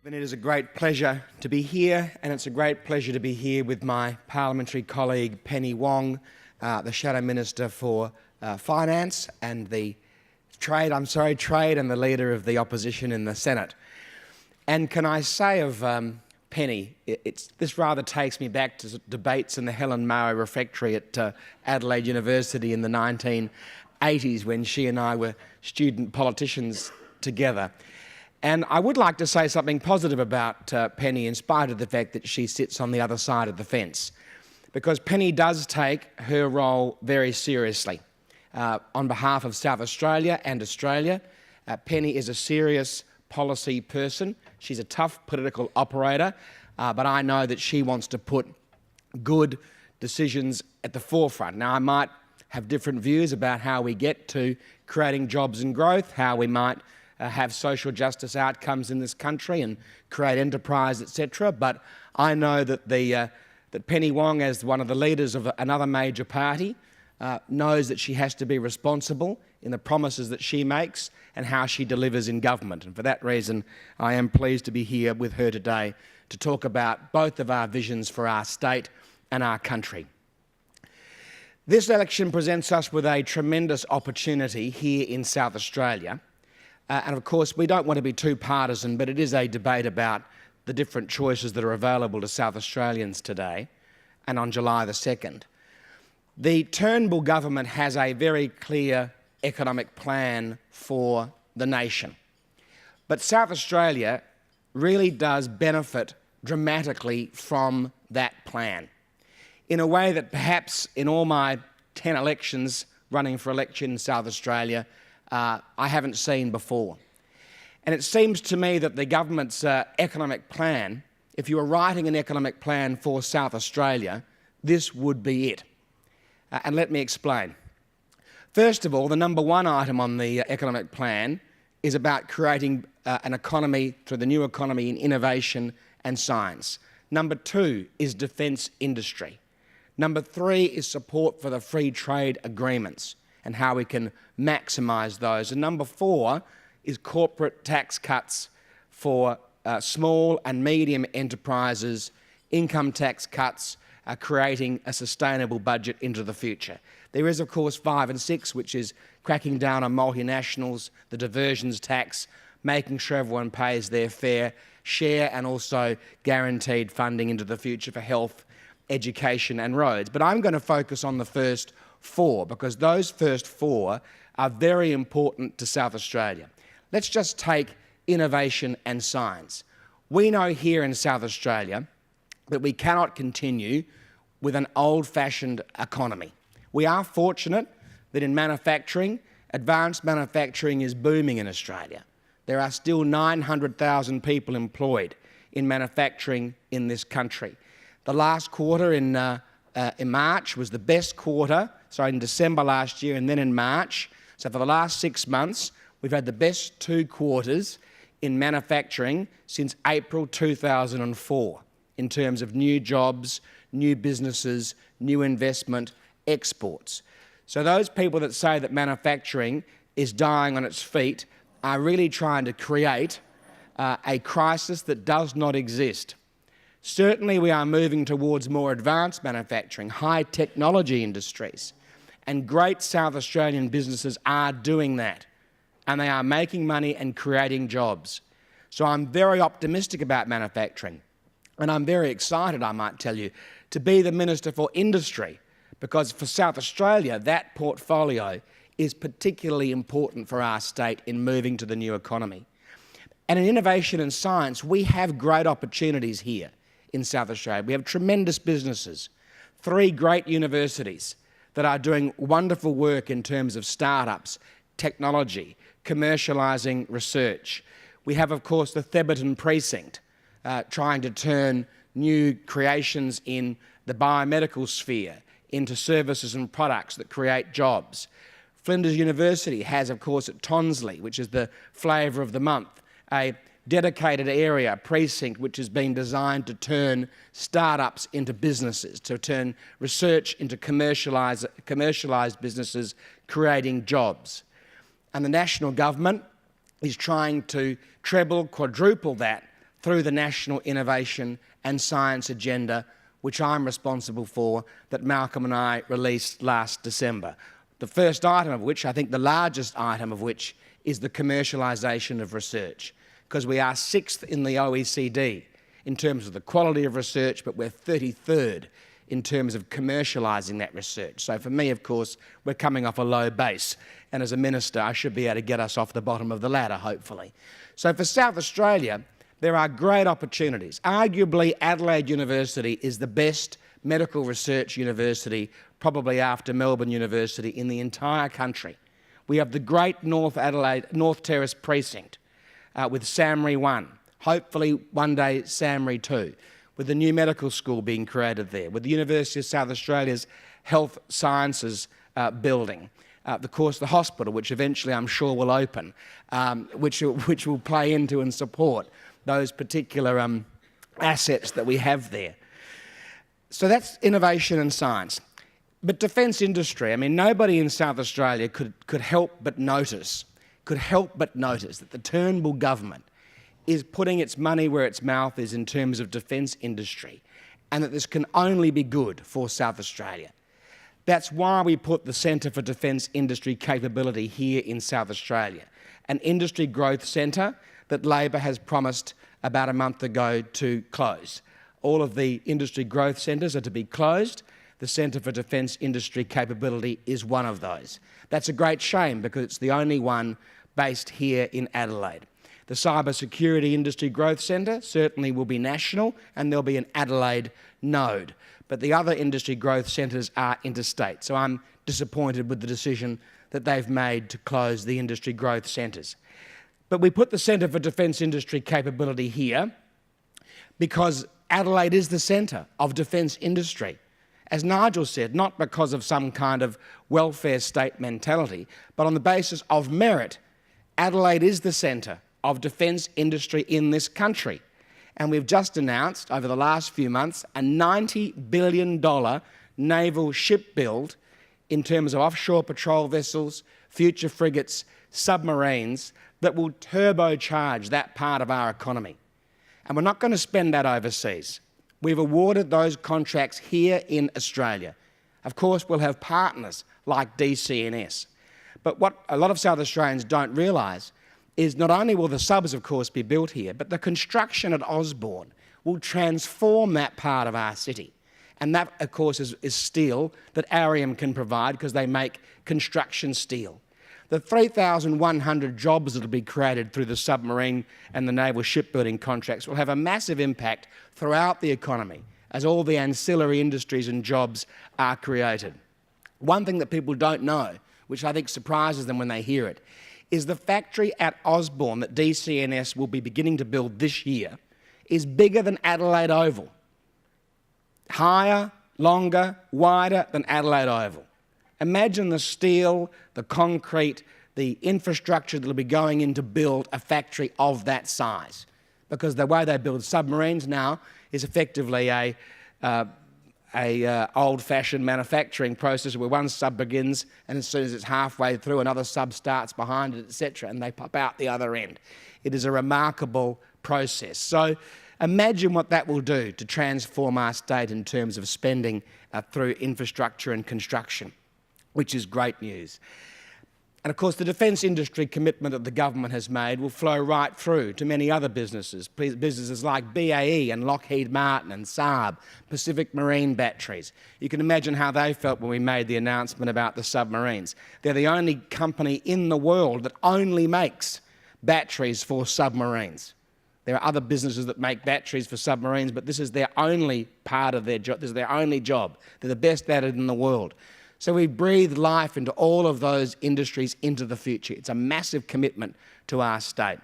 And it is a great pleasure to be here, and it's a great pleasure to be here with my parliamentary colleague Penny Wong, the Shadow Minister for Finance and the Trade and the Leader of the Opposition in the Senate. And can I say of Penny, this rather takes me back to debates in the Helen Mayo Refectory at Adelaide University in the 1980s when she and I were student politicians together. And I would like to say something positive about Penny, in spite of the fact that she sits on the other side of the fence, because Penny does take her role very seriously. On behalf of South Australia and Australia, Penny is a serious policy person. She's a tough political operator, but I know that she wants to put good decisions at the forefront. Now, I might have different views about how we get to creating jobs and growth, how we might have social justice outcomes in this country and create enterprise, etc. But I know that that Penny Wong, as one of the leaders of another major party, knows that she has to be responsible in the promises that she makes and how she delivers in government. And for that reason, I am pleased to be here with her today to talk about both of our visions for our state and our country. This election presents us with a tremendous opportunity here in South Australia. And of course, we don't want to be too partisan, but it is a debate about the different choices that are available to South Australians today and on July the 2nd. The Turnbull government has a very clear economic plan for the nation. But South Australia really does benefit dramatically from that plan, in a way that perhaps in all my 10 elections running for election in South Australia, I haven't seen before. And it seems to me that the government's economic plan, if you were writing an economic plan for South Australia, this would be it. And let me explain. First of all, the number one item on the economic plan is about creating an economy through the new economy in innovation and science. Number two is defence industry. Number three is support for the free trade agreements and how we can maximise those. And number four is corporate tax cuts for small and medium enterprises, income tax cuts, creating a sustainable budget into the future. There is, of course, 5 and 6, which is cracking down on multinationals, the diversions tax, making sure everyone pays their fair share, and also guaranteed funding into the future for health, education and roads. But I'm going to focus on the first 4, because those first 4 are very important to South Australia. Let's just take innovation and science. We know here in South Australia that we cannot continue with an old-fashioned economy. We are fortunate that in manufacturing, advanced manufacturing is booming in Australia. There are still 900,000 people employed in manufacturing in this country. The last quarter in March was the best quarter, in December last year and then in March. So for the last 6 months, we've had the best 2 quarters in manufacturing since April 2004 in terms of new jobs, new businesses, new investment, exports. So those people that say that manufacturing is dying on its feet are really trying to create a crisis that does not exist. Certainly we are moving towards more advanced manufacturing, high technology industries, and great South Australian businesses are doing that, and they are making money and creating jobs. So I'm very optimistic about manufacturing, and I'm very excited, I might tell you, to be the Minister for Industry, because for South Australia, that portfolio is particularly important for our state in moving to the new economy. And in innovation and science, we have great opportunities here in South Australia. We have tremendous businesses, 3 great universities that are doing wonderful work in terms of startups, technology, commercialising research. We have, of course, the Thebarton Precinct, trying to turn new creations in the biomedical sphere into services and products that create jobs. Flinders University has, of course, at Tonsley, which is the flavour of the month, a dedicated area, precinct, which has been designed to turn startups into businesses, to turn research into commercialised businesses, creating jobs. And the national government is trying to treble, quadruple that through the National Innovation and Science Agenda, which I'm responsible for, that Malcolm and I released last December. The first item of which, I think the largest item of which, is the commercialisation of research, because we are 6th in the OECD in terms of the quality of research, but we're 33rd in terms of commercialising that research. So for me, of course, we're coming off a low base, and as a minister, I should be able to get us off the bottom of the ladder, hopefully. So for South Australia, there are great opportunities. Arguably, Adelaide University is the best medical research university, probably after Melbourne University, in the entire country. We have the great North Terrace precinct with SAMRI 1, hopefully one day SAMRI 2, with the new medical school being created there, with the University of South Australia's Health Sciences building, of course the hospital, which eventually I'm sure will open, which will play into and support those particular assets that we have there. So that's innovation and science. But defence industry, I mean, nobody in South Australia could help but notice that the Turnbull government is putting its money where its mouth is in terms of defence industry, and that this can only be good for South Australia. That's why we put the Centre for Defence Industry Capability here in South Australia, an industry growth centre that Labor has promised about a month ago to close. All of the industry growth centres are to be closed. The Centre for Defence Industry Capability is one of those. That's a great shame because it's the only one based here in Adelaide. The Cyber Security Industry Growth Centre certainly will be national, and there'll be an Adelaide node. But the other industry growth centres are interstate. So I'm disappointed with the decision that they've made to close the industry growth centres. But we put the Centre for Defence Industry Capability here because Adelaide is the centre of defence industry. As Nigel said, not because of some kind of welfare state mentality, but on the basis of merit. Adelaide is the centre of defence industry in this country. And we've just announced, over the last few months, a $90 billion naval ship build in terms of offshore patrol vessels, future frigates, submarines, that will turbocharge that part of our economy. And we're not going to spend that overseas. We've awarded those contracts here in Australia. Of course, we'll have partners like DCNS. But what a lot of South Australians don't realise is not only will the subs, of course, be built here, but the construction at Osborne will transform that part of our city. And that, of course, is steel that Arium can provide because they make construction steel. The 3,100 jobs that will be created through the submarine and the naval shipbuilding contracts will have a massive impact throughout the economy as all the ancillary industries and jobs are created. One thing that people don't know, which I think surprises them when they hear it, is the factory at Osborne that DCNS will be beginning to build this year is bigger than Adelaide Oval. Higher, longer, wider than Adelaide Oval. Imagine the steel, the concrete, the infrastructure that will be going in to build a factory of that size. Because the way they build submarines now is effectively a old-fashioned manufacturing process where one sub begins and as soon as it's halfway through, another sub starts behind it, etc., and they pop out the other end. It is a remarkable process. So imagine what that will do to transform our state in terms of spending through infrastructure and construction, which is great news. And of course, the defence industry commitment that the government has made will flow right through to many other businesses like BAE and Lockheed Martin and Saab, Pacific Marine Batteries. You can imagine how they felt when we made the announcement about the submarines. They're the only company in the world that only makes batteries for submarines. There are other businesses that make batteries for submarines, but this is their only part of their job. This is their only job. They're the best at it in the world. So we breathe life into all of those industries into the future. It's a massive commitment to our state.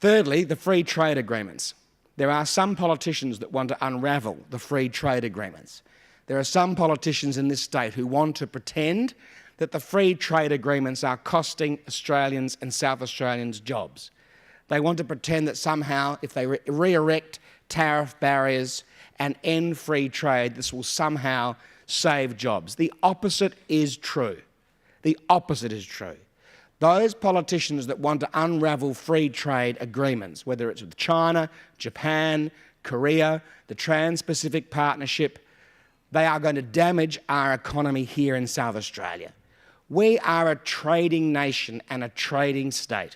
Thirdly, the free trade agreements. There are some politicians that want to unravel the free trade agreements. There are some politicians in this state who want to pretend that the free trade agreements are costing Australians and South Australians jobs. They want to pretend that somehow, if they re-erect tariff barriers and end free trade, this will somehow save jobs. The opposite is true. The opposite is true. Those politicians that want to unravel free trade agreements, whether it's with China, Japan, Korea, the Trans-Pacific Partnership, they are going to damage our economy here in South Australia. We are a trading nation and a trading state.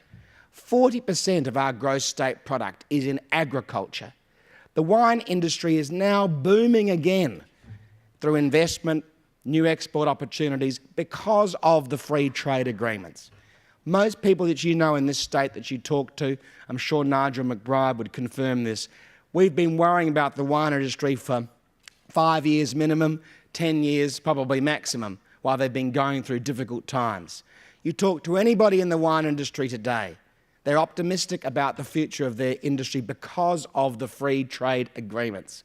40% of our gross state product is in agriculture. The wine industry is now booming again through investment, new export opportunities because of the free trade agreements. Most people that you know in this state that you talk to, I'm sure Nigel McBride would confirm this, we've been worrying about the wine industry for 5 years minimum, 10 years probably maximum, while they've been going through difficult times. You talk to anybody in the wine industry today, they're optimistic about the future of their industry because of the free trade agreements.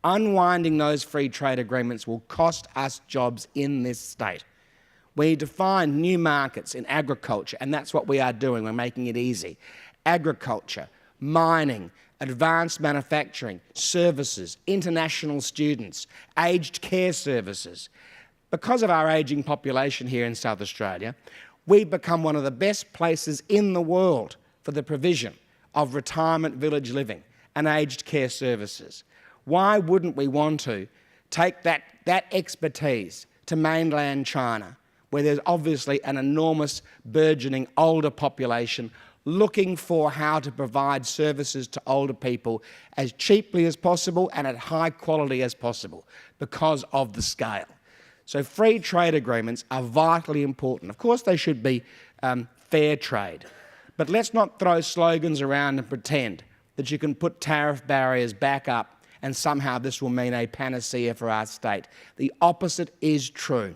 Unwinding those free trade agreements will cost us jobs in this state. We need to find new markets in agriculture, and that's what we are doing. We're making it easy. Agriculture, mining, advanced manufacturing, services, international students, aged care services. Because of our ageing population here in South Australia, we've become one of the best places in the world for the provision of retirement village living and aged care services. Why wouldn't we want to take that expertise to mainland China, where there's obviously an enormous burgeoning older population looking for how to provide services to older people as cheaply as possible and at high quality as possible because of the scale. So free trade agreements are vitally important. Of course they should be fair trade, but let's not throw slogans around and pretend that you can put tariff barriers back up and somehow this will mean a panacea for our state. The opposite is true.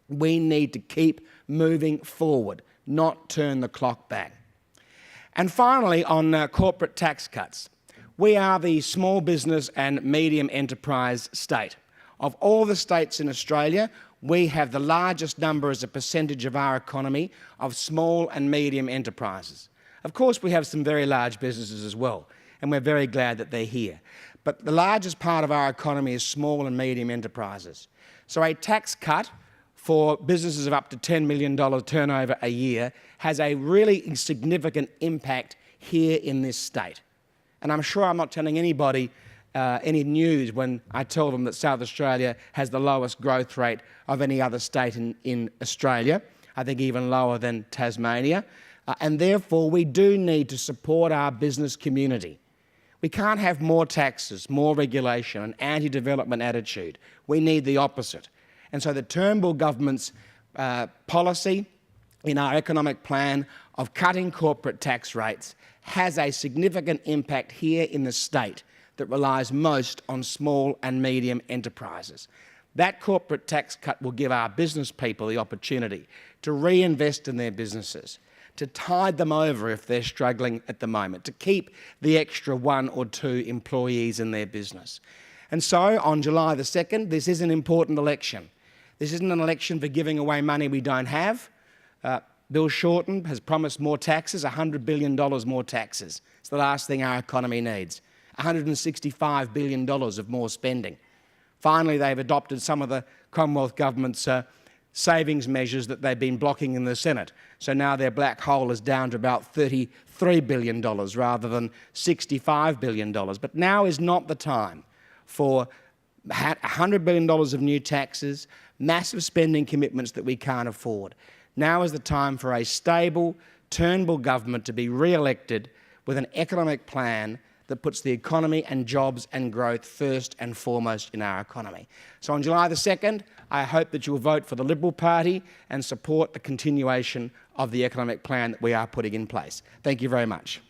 We need to keep moving forward, not turn the clock back. And finally, on corporate tax cuts, we are the small business and medium enterprise state. Of all the states in Australia, we have the largest number as a percentage of our economy of small and medium enterprises. Of course, we have some very large businesses as well, and we're very glad that they're here. But the largest part of our economy is small and medium enterprises. So a tax cut for businesses of up to $10 million turnover a year has a really significant impact here in this state. And I'm sure I'm not telling anybody any news when I tell them that South Australia has the lowest growth rate of any other state in Australia, I think even lower than Tasmania, and therefore we do need to support our business community. We can't have more taxes, more regulation, an anti-development attitude. We need the opposite. And so the Turnbull government's policy in our economic plan of cutting corporate tax rates has a significant impact here in the state that relies most on small and medium enterprises. That corporate tax cut will give our business people the opportunity to reinvest in their businesses, to tide them over if they're struggling at the moment, to keep the extra 1 or 2 employees in their business. And so on July the 2nd, this is an important election. This isn't an election for giving away money we don't have. Bill Shorten has promised more taxes, $100 billion more taxes. It's the last thing our economy needs. $165 billion of more spending. Finally, they've adopted some of the Commonwealth Government's savings measures that they've been blocking in the Senate. So now their black hole is down to about $33 billion rather than $65 billion. But now is not the time for $100 billion of new taxes, massive spending commitments that we can't afford. Now is the time for a stable Turnbull government to be re-elected with an economic plan that puts the economy and jobs and growth first and foremost in our economy. So on July the 2nd, I hope that you will vote for the Liberal Party and support the continuation of the economic plan that we are putting in place. Thank you very much.